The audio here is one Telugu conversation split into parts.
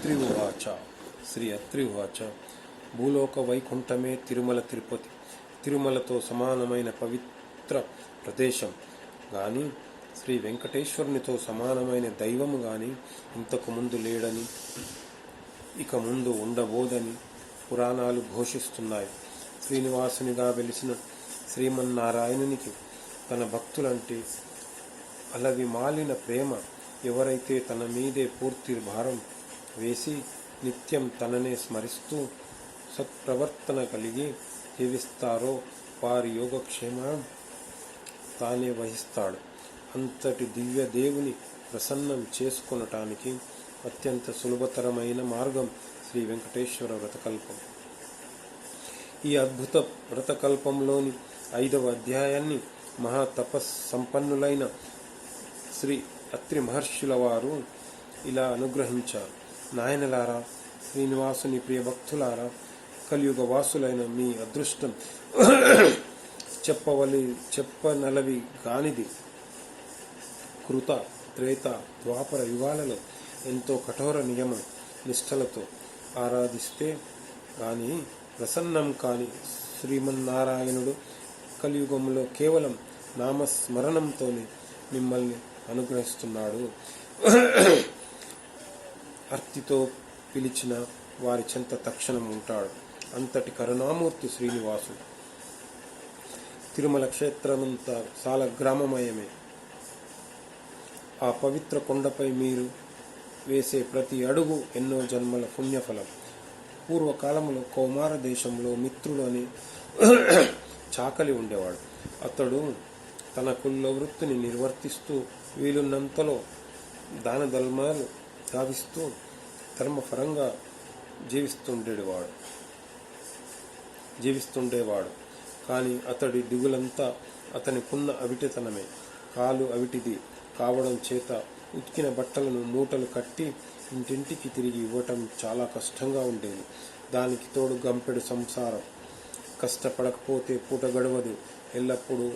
శ్రీ అత్రి ఉవాచ భూలోక వైకుంఠమే తిరుమల తిరుపతి. తిరుమలతో సమానమైన పవిత్ర ప్రదేశం గాని, శ్రీ వెంకటేశ్వరునితో సమానమైన దైవము గాని ఇంతకు ముందు లేడని, ఇక ముందు ఉండబోదని పురాణాలు ఘోషిస్తున్నాయి. శ్రీనివాసునిగా వెలిసిన శ్రీమన్నారాయణునికి తన భక్తులంటే అలవి మాలిన ప్రేమ, ఎవరైతే తన మీదే పూర్తి భారం వేసి నిత్యం తననే స్మరిస్తూ సత్ప్రవర్తన కలిగి జీవిస్తారో వారి యోగక్షేమం తానే వహిస్తాడు. అంతటి దివ్య దేవుని ప్రసన్నం చేసుకొనటానికి అత్యంత సులభతరమైన మార్గం శ్రీ వెంకటేశ్వర వ్రతకల్పం. ఈ అద్భుత వ్రతకల్పంలోని 5వ అధ్యాయాన్ని మహాతపస్సంపన్నులైన శ్రీ అత్రి మహర్షుల వారు ఇలా అనుగ్రహించారు. నాయనలారా, శ్రీనివాసుని ప్రియ భక్తులారా, కలియుగ వాసులైన మీ అదృష్టం చెప్పనలవి కానిది. కృత, త్రేత, ద్వాపర యుగాలలో ఎంతో కఠోర నియమ నిష్టలతో ఆరాధిస్తే గాని ప్రసన్నం కాని శ్రీమన్నారాయణుడు కలియుగంలో కేవలం నామస్మరణంతోనే మిమ్మల్ని అనుగ్రహిస్తున్నాడు. అర్తితో పిలిచిన వారి చెంత తక్షణం ఉంటాడు. అంతటి కరుణామూర్తి శ్రీనివాసుడు. తిరుమల క్షేత్రమంతా సాలగ్రామమయమే. ఆ పవిత్ర కొండపై మీరు వేసే ప్రతి అడుగు ఎన్నో జన్మల పుణ్యఫలం. పూర్వకాలంలో కౌమార దేశంలో మిత్రుడు అని చాకలి ఉండేవాడు. అతడు తన కుల వృత్తిని నిర్వర్తిస్తూ వీలున్నంతలో దాన ధర్మాలు గావిస్తూ ధర్మపరంగా జీవిస్తుండేవాడు. కానీ అతడి దిగులంతా అతనికున్న అవిటితనమే. కాలు అవిటిది కావడం చేత ఉతికిన బట్టలను మూటలు కట్టి ఇంటింటికి తిరిగి ఇవ్వటం చాలా కష్టంగా ఉండేది. దానికి తోడు గంపెడు సంసారం. కష్టపడకపోతే పూట గడవదు. ఎల్లప్పుడూ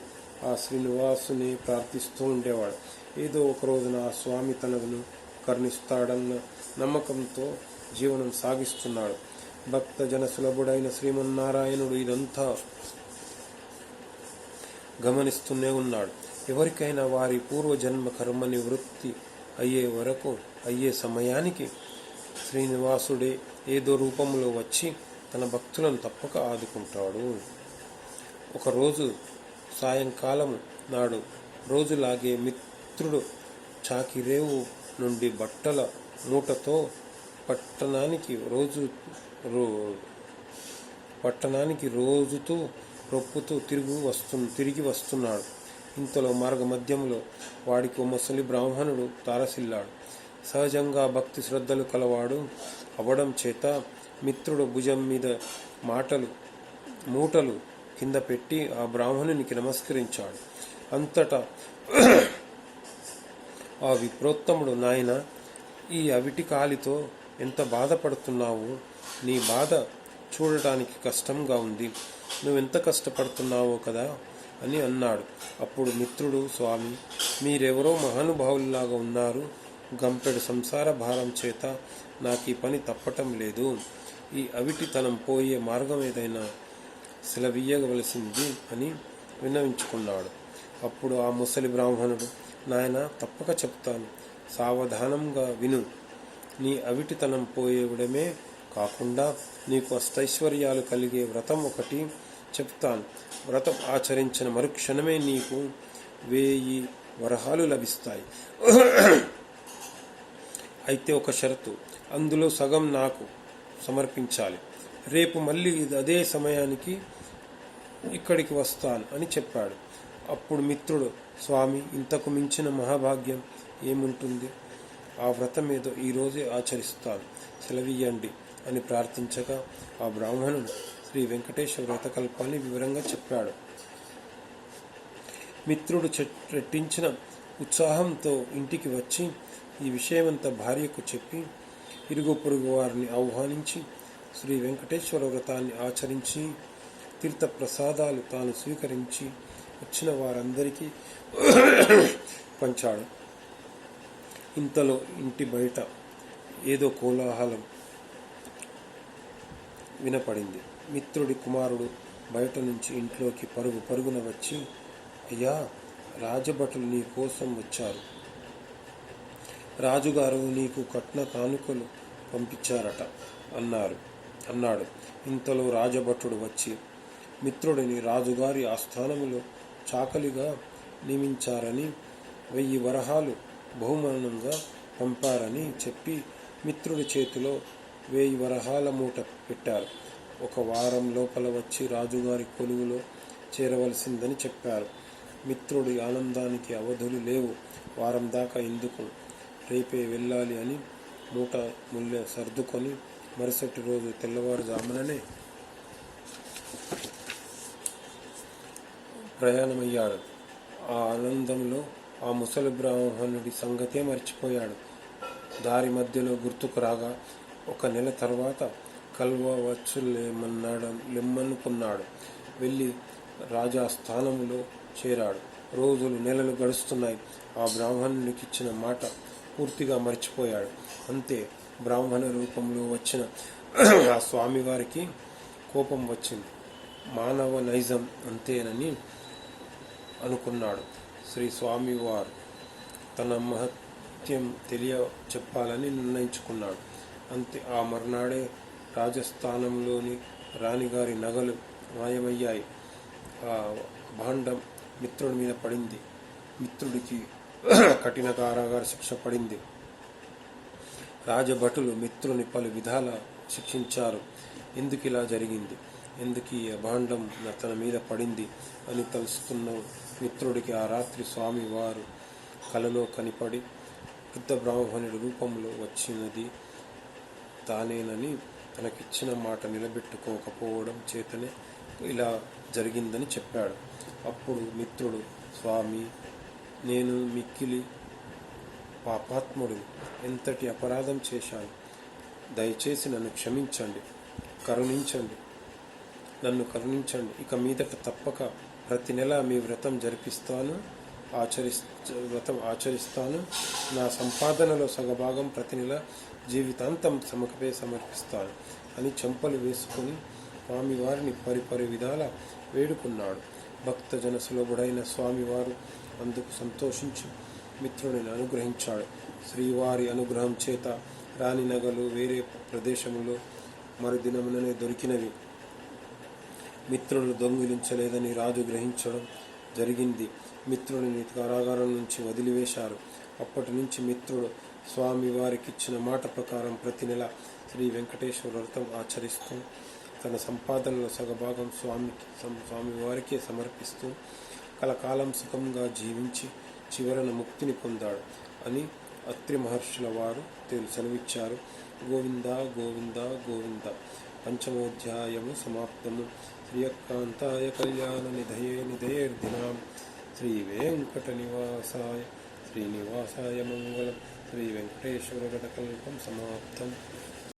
ఆ శ్రీనివాసుని ప్రార్థిస్తూ ఉండేవాడు. ఏదో ఒక రోజున ఆ స్వామి తనను కరుణిస్తాడన్న నమ్మకంతో జీవనం సాగిస్తున్నాడు. భక్త జన సులభుడైన శ్రీమన్నారాయణుడు ఇదంతా గమనిస్తూనే ఉన్నాడు. ఎవరికైనా వారి పూర్వజన్మ కర్మ నివృత్తి అయ్యే సమయానికి శ్రీనివాసుడే ఏదో రూపంలో వచ్చి తన భక్తులను తప్పక ఆదుకుంటాడు. ఒకరోజు సాయంకాలం నాడు రోజులాగే మిత్రుడు చాకిరేవు నుండి బట్టల మూటతో పట్టణానికి రోజుతూ రొప్పుతూ తిరిగి వస్తున్నాడు. ఇంతలో మార్గ మధ్యంలో వాడికి ఓ ముసలి బ్రాహ్మణుడు తారసిల్లాడు. సహజంగా భక్తి శ్రద్ధలు కలవాడు అవడం చేత మిత్రుడు భుజం మీద మూటలు కింద పెట్టి ఆ బ్రాహ్మణునికి నమస్కరించాడు. అంతటా ఆ విప్రోత్తముడు, నాయన, ఈ అవిటి కాలితో ఎంత బాధపడుతున్నావు? నీ బాధ చూడటానికి కష్టంగా ఉంది. నువ్వెంత కష్టపడుతున్నావో కదా అని అన్నాడు. అప్పుడు మిత్రుడు, స్వామి, మీరెవరో మహానుభావుల్లాగా ఉన్నారు. గంపెడు సంసార భారం చేత నాకు ఈ పని తప్పటం లేదు. ఈ అవిటితనం పోయే మార్గం ఏదైనా సెలవీయవలసింది అని విన్నవించుకున్నాడు. అప్పుడు ఆ ముసలి బ్రాహ్మణుడు, నాయన, తప్పక చెప్తాను, సావధానంగా విను. నీ అవిటితనం పోయేవిడమే కాకుండా నీకు అష్టైశ్వర్యాలు కలిగే వ్రతం ఒకటి చెప్తాను. వ్రతం ఆచరించిన మరుక్షణమే నీకు 1000 వరహాలు లభిస్తాయి. అయితే ఒక షరతు, అందులో సగం నాకు సమర్పించాలి. రేపు మళ్ళీ అదే సమయానికి ఇక్కడికి వస్తాను అని చెప్పాడు. అప్పుడు మిత్రుడు, స్వామి, ఇంతకు మించిన మహాభాగ్యం ఏముంటుంది? ఆ వ్రతం ఏదో ఈరోజే ఆచరిస్తాను, సెలవీయండి అని ప్రార్థించగా ఆ బ్రాహ్మణుడు శ్రీ వెంకటేశ్వర వ్రతకల్పాన్ని వివరంగా చెప్పాడు. మిత్రుడు రెట్టించిన ఉత్సాహంతో ఇంటికి వచ్చి ఈ విషయమంతా భార్యకు చెప్పి ఇరుగు పొరుగు వారిని ఆహ్వానించి శ్రీ వెంకటేశ్వర వ్రతాన్ని ఆచరించి తీర్థప్రసాదాలు తాను స్వీకరించి వచ్చిన వారందరికీ పంచాడు. ఇంతలో ఇంటి బయట ఏదో కోలాహలం వినపడింది. మిత్రుడి కుమారుడు బయట నుంచి ఇంట్లోకి పరుగు పరుగున వచ్చి, అయ్యా, రాజభటులు నీ కోసం వచ్చారు. రాజుగారు నీకు కట్న కానుకలు పంపించారట అన్నాడు. ఇంతలో రాజభటుడు వచ్చి మిత్రుడిని రాజుగారి ఆస్థానములో చాకలిగా నియమించారని 1000 వరహాలు బహుమానంగా పంపారని చెప్పి మిత్రుడి చేతిలో 1000 వరహాల మూట పెట్టారు. 1 వారం లోపల వచ్చి రాజుగారి కొలువులో చేరవలసిందని చెప్పారు. మిత్రుడి ఆనందానికి అవధులు లేవు. వారం దాకా ఎందుకు, రేపే వెళ్ళాలి అని మూట ముల్లె సర్దుకొని మరుసటి రోజు తెల్లవారుజాముననే ప్రయాణమయ్యాడు. ఆ ఆనందంలో ఆ ముసలి బ్రాహ్మణుడి సంగతే మర్చిపోయాడు. దారి మధ్యలో గుర్తుకు రాగా 1 నెల తర్వాత కలవవచ్చు లెమ్మనుకున్నాడు. వెళ్ళి రాజాస్థానములో చేరాడు. రోజులు నెలలు గడుస్తున్నాయి. ఆ బ్రాహ్మణునికి ఇచ్చిన మాట పూర్తిగా మర్చిపోయాడు. అంతే, బ్రాహ్మణ రూపంలో వచ్చిన ఆ స్వామివారికి కోపం వచ్చింది. మానవ నైజం అంతేనని అనుకున్నాడు. శ్రీ స్వామివారు తన మహత్యం చెప్పాలని నిర్ణయించుకున్నాడు. అంతే, ఆ మర్నాడే రాజస్థానంలోని రాణిగారి నగలు మాయమయ్యాయి. ఆ భాండం మిత్రుడి మీద పడింది. మిత్రుడికి కఠిన కారాగార శిక్ష పడింది. రాజభటులు మిత్రుని పలు విధాల శిక్షించారు. ఎందుకు ఇలా జరిగింది, ఎందుకు ఈ అభాండం తన మీద పడింది అని తలుసుకున్న మిత్రుడికి ఆ రాత్రి స్వామి వారు కలలో కనిపడి వృద్ధ బ్రాహ్మణుడి రూపంలో వచ్చినది తానేనని, తనకిచ్చిన మాట నిలబెట్టుకోకపోవడం చేతనే ఇలా జరిగిందని చెప్పాడు. అప్పుడు మిత్రుడు, స్వామి, నేను మిక్కిలి పాపాత్ముడు, ఎంతటి అపరాధం చేశాను, దయచేసి నన్ను క్షమించండి, నన్ను కరుణించండి. ఇక మీదట తప్పక ప్రతి నెల మీ వ్రతం ఆచరిస్తాను. నా సంపాదనలో సగభాగం ప్రతి నెల జీవితాంతం సమకపే సమర్పిస్తాను అని చెంపలు వేసుకుని స్వామివారిని పరిపరి విధాల వేడుకున్నాడు. భక్తజన సులభుడైన స్వామివారు అందుకు సంతోషించి మిత్రుడిని అనుగ్రహించాడు. శ్రీవారి అనుగ్రహం చేత రాణి నగలు వేరే ప్రదేశంలో మరుదినముననే దొరికినవి. మిత్రుడు దొంగిలించలేదని రాజు గ్రహించడం జరిగింది. మిత్రుడిని కారాగారం నుంచి వదిలివేశారు. అప్పటి నుంచి మిత్రుడు స్వామి వారికిచ్చిన మాట ప్రకారం ప్రతి నెల శ్రీ వెంకటేశ్వర వ్రతం ఆచరిస్తూ తన సంపాదనలో సగభాగం స్వామివారికే సమర్పిస్తూ కలకాలం సుఖంగా జీవించి చివరన ముక్తిని పొందాడు అని అత్రి మహర్షుల వారు సెలవిచ్చారు. గోవింద గోవింద గోవింద. పంచమోధ్యాయము సమాప్తము. శ్రీయకాంతాయ కళ్యాణ నిధయేర్దినాం శ్రీ వెంకట నివాసాయ శ్రీనివాసాయ మంగళం. శ్రీ వెంకటేశ్వర గతకల్పం సమాప్తం.